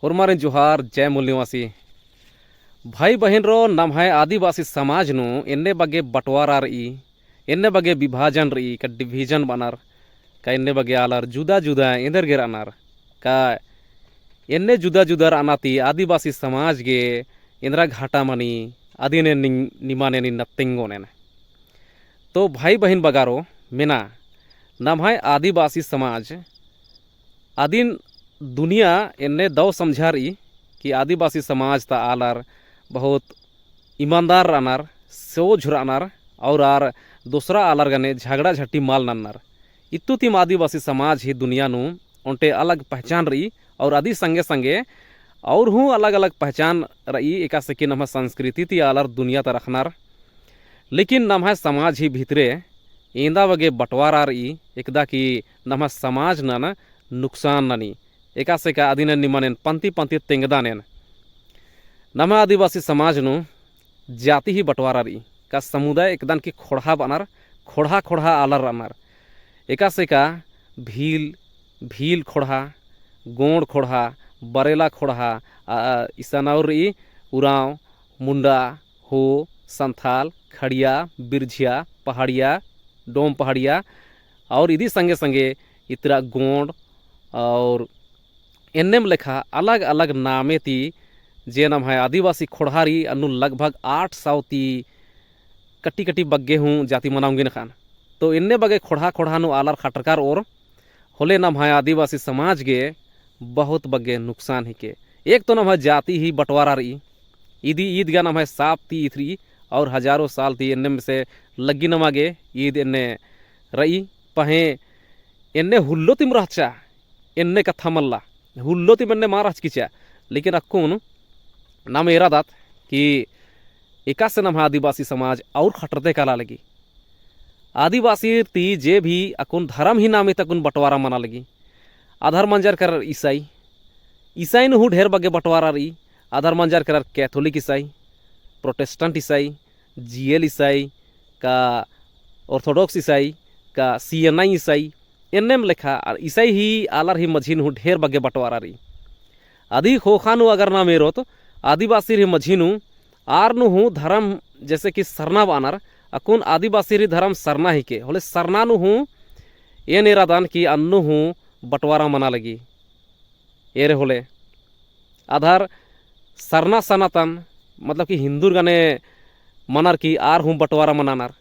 हुरमारे जोहार जय मूल निवासी भाई बहन रो नम्हाय आदिवासी समाज नु एन्ने बगे बटवारा रही एन्ने बगे विभाजन रही का डिवीजन बनार का एन्ने बगे आलर जुदा जुदा इंदर गे अनार का एन्ने जुदा जुदा अनाती आदिवासी समाज गे इंद्रा घाटा मनी आदिने निमाने नि नत्तिंगोने तो भाई बहन बगारो मेना नम्हाय आदिवासी समाज आदिन दुनिया एन्ने दव समझारी कि आदिवासी समाज ता आलर बहुत ईमानदार रानार सोझ रानार और आर दूसरा आलर गने झगड़ा झट्टी माल नन्नर इतु तीम आदिवासी समाज ही दुनिया नु उनटे अलग पहचान रही और आदि संगे संगे और हूँ अलग अलग पहचान रही एका से कि नम्हा संस्कृति ती आलर दुनिया ता रखनार लेकिन नम्हा समाज ही भीतरे इंदा वगे बंटवारा रही एकदा कि नम्हा समाज न नुकसान ननी एका से का आदिन निमानेन पंती पंती तेंगदानेन नम्हा आदिवासी समाज नु जाति ही बंटवारा रही का समुदाय एकदम की खोड़ा बनार खोड़ा खोड़ा आलर अनार एका से का भील भील खोड़ा गोंड खोड़ा बरेला खोड़ा ईसानौर रही उराव मुंडा हो संथाल खड़िया बिरझिया पहाड़िया डोम पहाड़िया और इदी संगे संगे इतरा गोंड और एन्नेम लेखा अलग अलग नामे ती जे नाम है आदिवासी खोड़हारी अनु लगभग 800 ती कटी कटी बग्गे हूँ जाति मनाऊंगी नखान तो इन्ने बगे खोड़ा खोड़ा नु आलर खटरकार और होले नाम है आदिवासी समाज गे बहुत बग्गे नुकसान ही के एक तो नाम है जाति ही बंटवारा रही ईदी ईद गा नाम है साप ती इथरी और हजारों साल थी इन्ने में से लग्गी नमागे ईद इन्ने रही पहे इन्ने हुल्लो तिम रहचा इन्ने कथा मल्ला हुल्लो तिम इन्ने मार हचकिचा लेकिन अक्कुन नाम एरा दात कि एका से नाम आदिवासी समाज और खटरते काला लगी आदिवासी ती जे भी अकुन धर्म ही नामे तकुन बंटवारा मना लगी आधार मंजर कर ईसाई ईसाई नु ढेर बगे बंटवारा रही आधार मंजर कर कैथोलिक ईसाई प्रोटेस्टेंट ईसाई जीएल ईसाई का ऑर्थोडॉक्स ईसाई का सीएनआई ईसाई एन्नेम लेखा ईसाई ही आलर ही मझी नु ढेर बगे बंटवारा रही आदि खोखानु अगर ना मेरो तो आदिवासी री मझी नु आर नु हूँ धर्म जैसे कि सरना बानर अकुन आदिवासी री धर्म सरना ही के होले सरना नु हूँ ये निरादान की अन्नु हूँ बंटवारा मना लगी ये होले आधार सरना सनातन मतलब कि हिंदू गने मनार की आर हूँ बंटवारा मनानार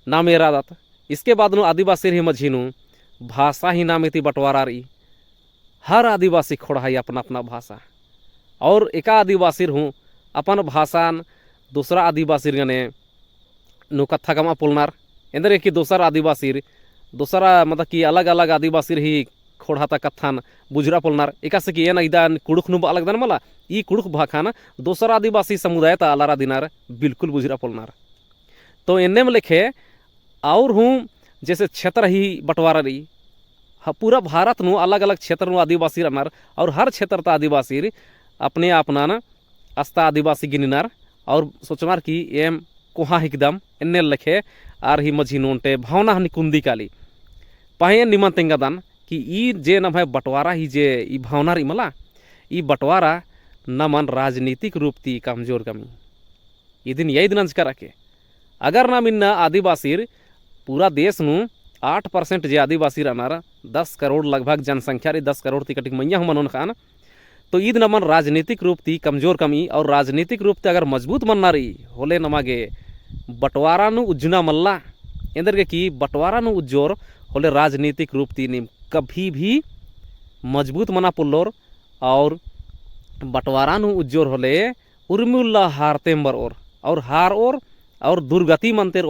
नाम ये रादात इसके बाद नु आदिवासी री मझी नु भाषा ही नाम इति बंटवारा रही हर आदिवासी खोड़ा है अपना अपना भाषा और एका आदिवासी हूँ अपन भाषान दूसरा आदिवासी गने नु कथा गमा पुलनार इंदर एक दूसरा आदिवासी दूसरा मतलब कि अलग अलग आदिवासी ही खोड़ा ता कथान बुजरा पुलनार एका से कि ये इदान कुड़ुक नु अलग दन मला ई कुड़ुक भाखान दूसरा आदिवासी समुदाय ता अलारा दिनार बिल्कुल बुजरा पुलनार तो इन्ने में लिखे और हूँ जैसे क्षेत्र ही बंटवारा रही पूरा भारत नु अलग अलग क्षेत्र नु आदिवासी रहनार और हर क्षेत्र ता आदिवासी अपने अपना न अस्ता आदिवासी गिनिनार और सोचनार कि एम कोहा एकदम इन्ने लिखे आर ही मझी नोंटे भावना हनी कुंदी काली पाहे निमन तेंगादान कि ई जे नम है बंटवारा ही जे ई भावना री मला ई बंटवारा नमन राजनीतिक रूप ती कमजोर कमी ई दिन यही दिन करा के अगर ना मिन्ना आदिवासी पूरा देश नु 8% जे आदिवासी रहनार 10 करोड़ लगभग जनसंख्या रे 10 करोड़ ती कटिक मैया मनोन खान तो ईद नमन राजनीतिक रूप ती कमजोर कमी और राजनीतिक रूप ते अगर मजबूत मनना रही होले नमागे बंटवारा नु उज्जना मल्ला इंदर के की बंटवारा नु उज्जोर होले राजनीतिक रूप ती निम कभी भी मजबूत मना पुल्लोर और बंटवारा नु उज्जोर होले उर्मिल्ला हारतेम्बर और हार और दुर्गति मंतिर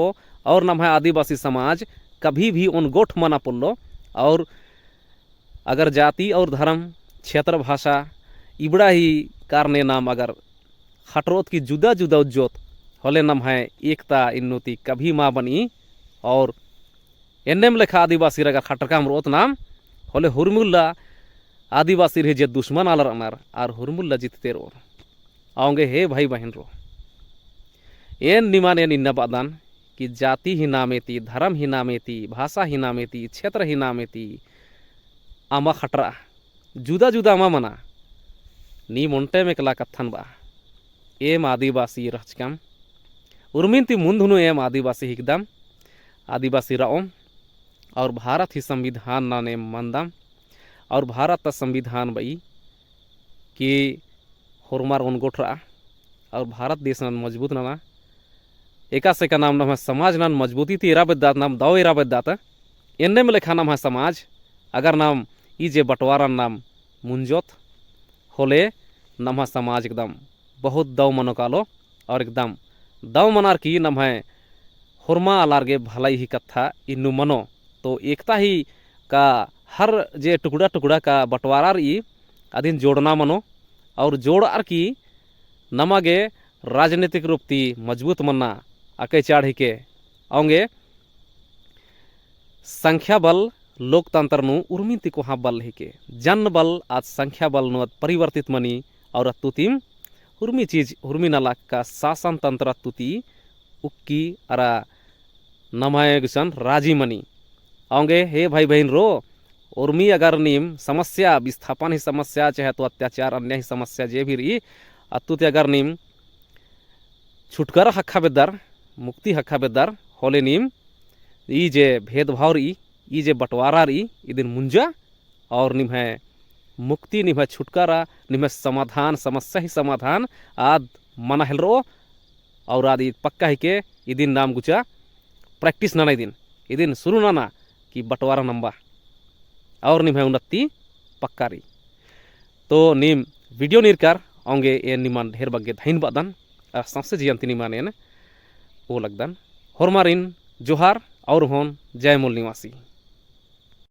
और नम है आदिवासी समाज कभी भी उन गोठ मना पुल्लो और अगर जाति और धर्म क्षेत्र भाषा इबड़ा ही कारणे नाम अगर खटरोत की जुदा जुदा उज्जोत होले नम है एकता इन्नति कभी माँ बनी और एन्नेम लेखा आदिवासी अगर खटरकाम रोत नाम होले हुरमुल्ला आदिवासी रे जे दुश्मन आलर अनार और हुरमुल्ला जितते रो आओगे हे भाई बहन रो एन निमान एन इन्ना बादान कि जाति ही नामेती धर्म ही नामेती भाषा ही नामेती क्षेत्र ही नामेती आमा खटरा जुदा जुदा आमा मना नी मोंटे में कला कथन बा एम आदिवासी रचकम उर्मिंती मुंधुनु एम आदिवासी हिकदम आदिवासी राओम और भारत ही संविधान ना ने मंदम और भारत का संविधान बई कि होरमार उनगोठरा और भारत देश नान मजबूत नाना एका से का नाम नाम है समाज नान मजबूती थी एरा बदात नाम दाव एरा बदात एन्ने में लेखा नाम है समाज अगर नाम इजे बंटवारा नाम मुंजोत होले नाम है समाज एकदम बहुत दव मनो कालो और एकदम दव मनार की नाम है होरमा अलारगे भलाई ही कथा इन्नु मनो तो एकता ही का हर जे टुकड़ा टुकड़ा का बंटवारा रही अधीन जोड़ना मनो और जोड़ आर की नमागे राजनीतिक रूप ती मजबूत मन्ना अके चाढ़ी के आऊंगे संख्या बल लोकतंत्र नु उर्मिति को हाँ बल ही के जन बल आज संख्या बल नु परिवर्तित मनी और अतुतिम उर्मी चीज उर्मी नला का शासन तंत्र अतुति उक्की अरा नमाय गुसन राजी मनी आऊंगे हे भाई बहन रो उर्मी अगर नीम समस्या विस्थापन ही समस्या चाहे तो अत्याचार अन्य ही समस्या जे भी रही अतुति अगर नीम छुटकारा हक्का बेदार मुक्ति हक्का बेदार होले नीम ई जे भेदभाव रही ई जे बंटवारा रही इदिन मुंजा और निम है मुक्ति निम है छुटकारा निम है समाधान समस्या ही समाधान आद मना हेल रो और आदि पक्का ही के इदिन नाम गुचा प्रैक्टिस नाना इदिन शुरू नाना कि बंटवारा नंबा और निम है उन्नति पक्का रही तो निम वीडियो निर्कार आऊंगे ये निमान ढेर बग्गे धाइन बादन और सबसे जियंती निमान ये वो लगदन होरमारिन जोहार और होन जय मूल निवासी।